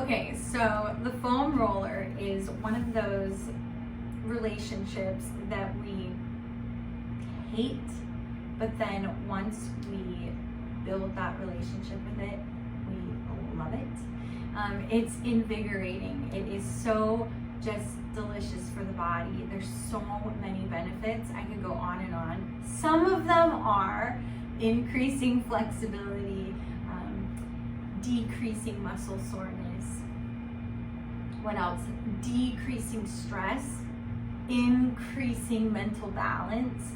Okay, so the foam roller is one of those relationships that we hate, but then once we build that relationship with it, we love it. It's invigorating. It is so just delicious for the body. There's so many benefits. I could go on and on. Some of them are increasing flexibility, decreasing muscle soreness. What else? Decreasing stress, increasing mental balance,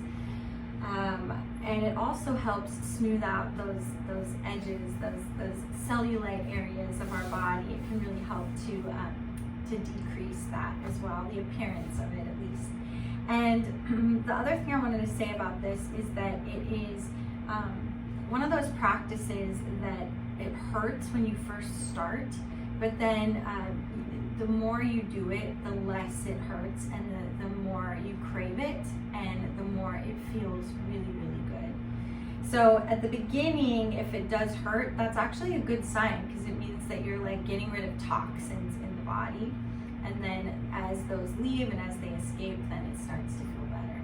and it also helps smooth out those edges, those cellulite areas of our body. It can really help to decrease that as well, the appearance of it at least. And the other thing I wanted to say about this is that it is one of those practices that it hurts when you first start, but then the more you do it, the less it hurts, and the more you crave it, and the more it feels really, really good. So at the beginning, if it does hurt, that's actually a good sign, because it means that you're like getting rid of toxins in the body. And then as those leave and as they escape, then it starts to feel better.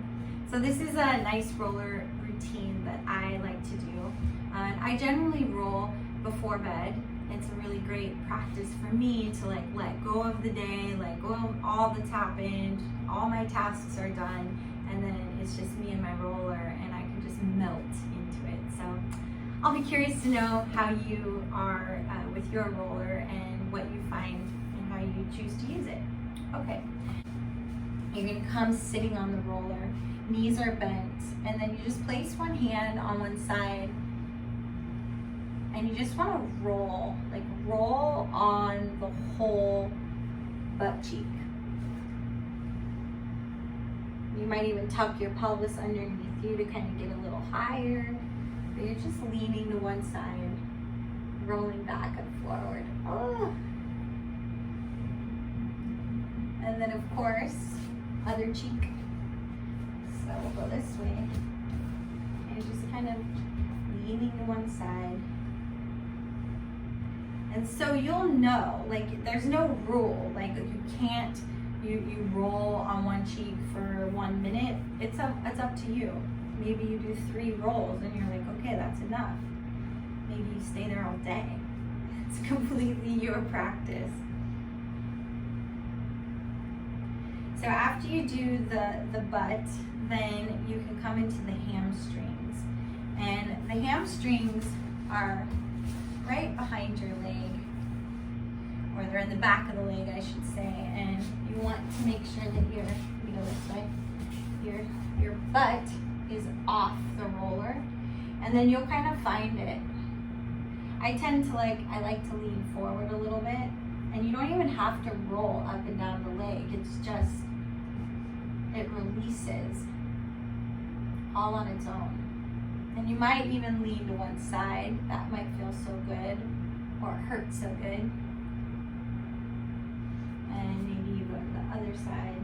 So this is a nice roller routine that I like to do. I generally roll before bed. It's a really great practice for me to like let go of the day, let go of all that's happened, all my tasks are done, and then it's just me and my roller, and I can just melt into it. So I'll be curious to know how you are with your roller and what you find and how you choose to use it. Okay, you're gonna come sitting on the roller, knees are bent, and then you just place one hand on one side, and you just want to roll on the whole butt cheek. You might even tuck your pelvis underneath you to kind of get a little higher, but you're just leaning to one side, rolling back and forward. Oh. And then of course, other cheek. So we'll go this way, and just kind of leaning to one side. And so you'll know, like there's no rule, like you can't, you roll on one cheek for 1 minute. It's up to you. Maybe you do 3 rolls and you're like, okay, that's enough. Maybe you stay there all day. It's completely your practice. So after you do the butt, then you can come into the hamstrings. And the hamstrings are right behind your leg, or they're in the back of the leg, I should say, and you want to make sure that you go this way, your butt is off the roller, and then you'll kind of find it. I like to lean forward a little bit, and you don't even have to roll up and down the leg. It's just, it releases all on its own. And you might even lean to one side. That might feel so good, or hurt so good. And maybe you go to the other side.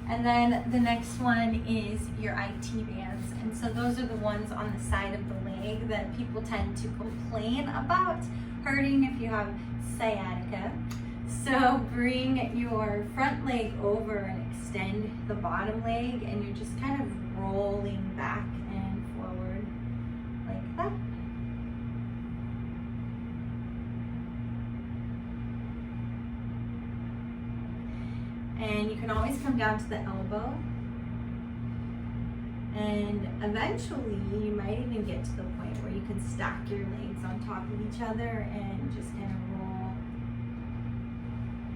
And then the next one is your IT bands. And so those are the ones on the side of the leg that people tend to complain about hurting if you have sciatica. So bring your front leg over and extend the bottom leg, and you're just kind of rolling back and forward like that. And you can always come down to the elbow. And eventually you might even get to the point where you can stack your legs on top of each other and just kind of roll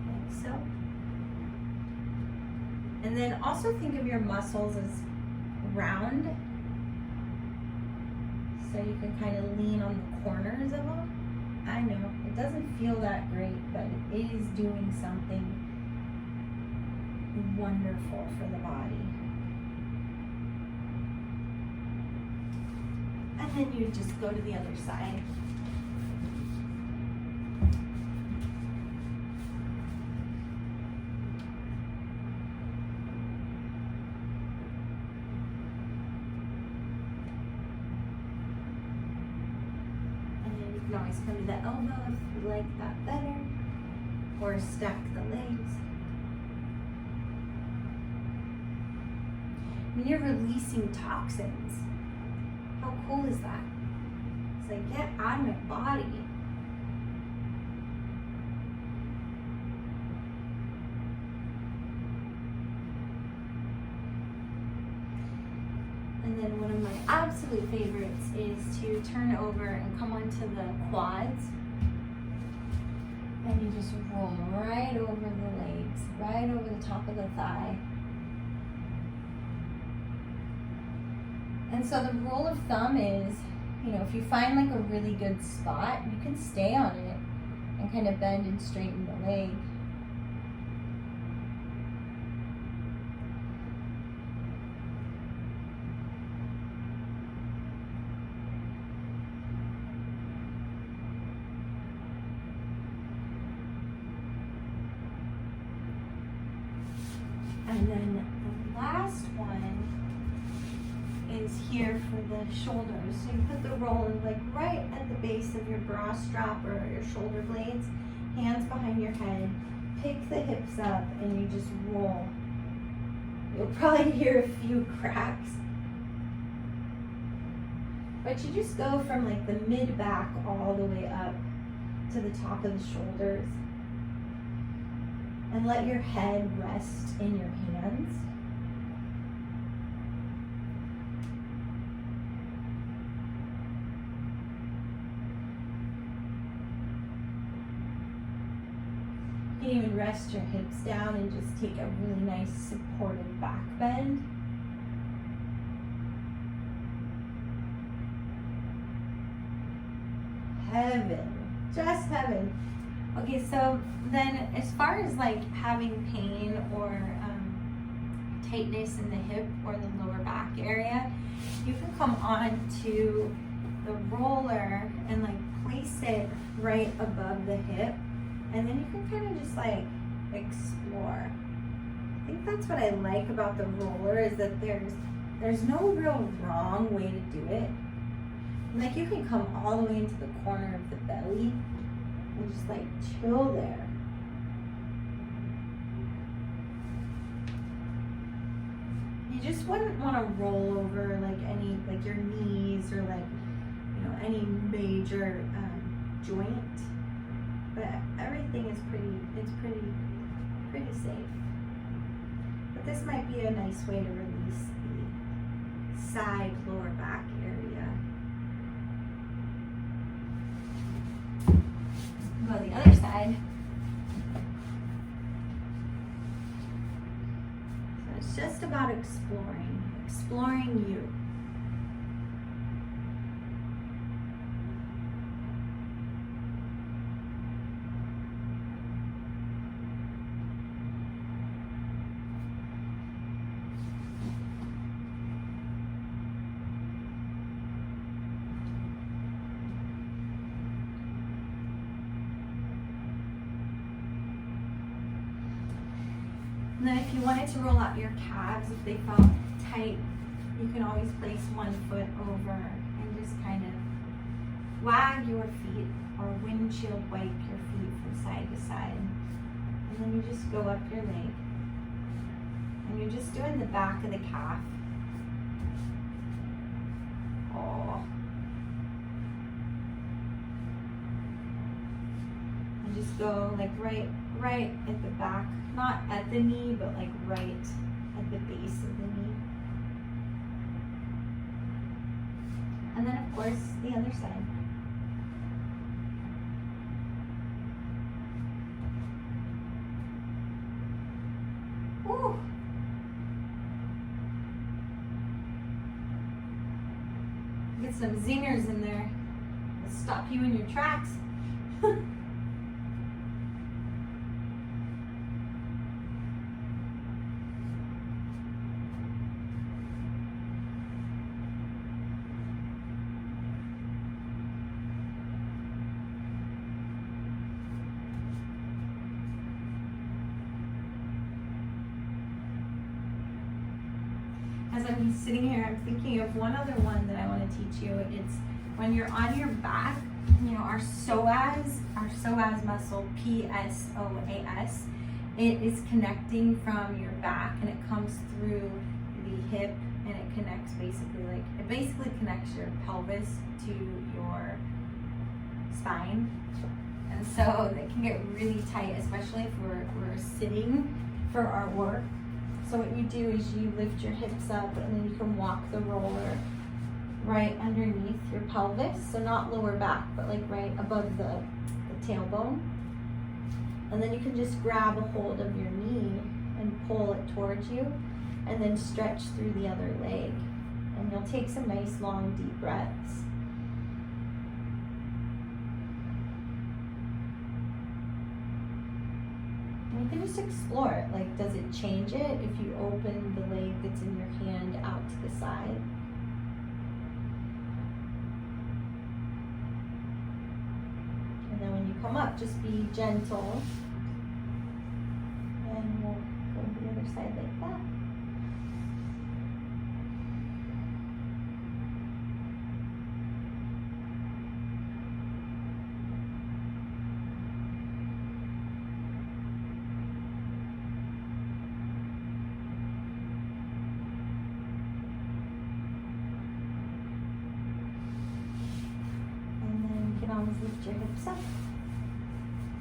like so. And then also think of your muscles as round. So you can kind of lean on the corners of them. I know, it doesn't feel that great, but it is doing something wonderful for the body. And then you just go to the other side. can always come to the elbow if you like that better, or stack the legs. When you're releasing toxins, how cool is that? It's like, get out of my body. And then one of my absolute favorites is to turn over and come onto the quads. And you just roll right over the legs, right over the top of the thigh. And so the rule of thumb is, you know, if you find like a really good spot, you can stay on it and kind of bend and straighten the leg. And then the last one is here for the shoulders. So you put the roll like right at the base of your bra strap or your shoulder blades, hands behind your head, pick the hips up, and you just roll. You'll probably hear a few cracks. But you just go from like the mid back all the way up to the top of the shoulders. And let your head rest in your hands. You can even rest your hips down and just take a really nice supported back bend. Heaven, just heaven. Okay, so then as far as like having pain or tightness in the hip or the lower back area, you can come on to the roller and like place it right above the hip, and then you can kind of just like explore. I think that's what I like about the roller, is that there's no real wrong way to do it. Like you can come all the way into the corner of the belly and just like chill there. You just wouldn't want to roll over like any, like your knees or like, you know, any major joint. But everything is pretty safe. But this might be a nice way to release the side lower back area. Go the other side. So it's just about exploring you. And then if you wanted to roll out your calves, if they felt tight, you can always place one foot over and just kind of wag your feet or windshield wipe your feet from side to side. And then you just go up your leg. And you're just doing the back of the calf. Oh. And just go like right at the back. Not at the knee, but like right at the base of the knee. And then of course, the other side. Ooh. Get some zingers in there. It'll stop you in your tracks. As as I'm sitting here, I'm thinking of one other one that I want to teach you. It's when you're on your back, you know, our psoas muscle, PSOAS, it is connecting from your back and it comes through the hip and it connects basically connects your pelvis to your spine. And so they can get really tight, especially if we're sitting for our work. So what you do is you lift your hips up and then you can walk the roller right underneath your pelvis. So not lower back, but like right above the tailbone. And then you can just grab a hold of your knee and pull it towards you and then stretch through the other leg. And you'll take some nice long deep breaths. And you can just explore it. Like, does it change it if you open the leg that's in your hand out to the side? And then when you come up, just be gentle. And we'll go to the other side like that. Always lift your hips up.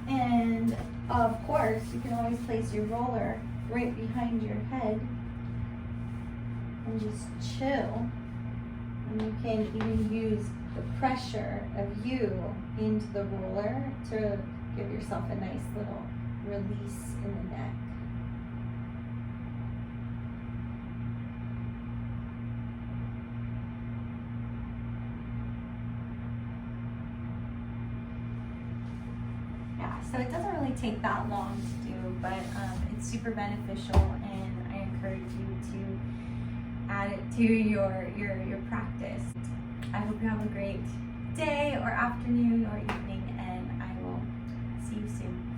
And of course, you can always place your roller right behind your head and just chill. And you can even use the pressure of you into the roller to give yourself a nice little release in the neck. So it doesn't really take that long to do, but it's super beneficial, and I encourage you to add it to your practice. I hope you have a great day or afternoon or evening, and I will see you soon.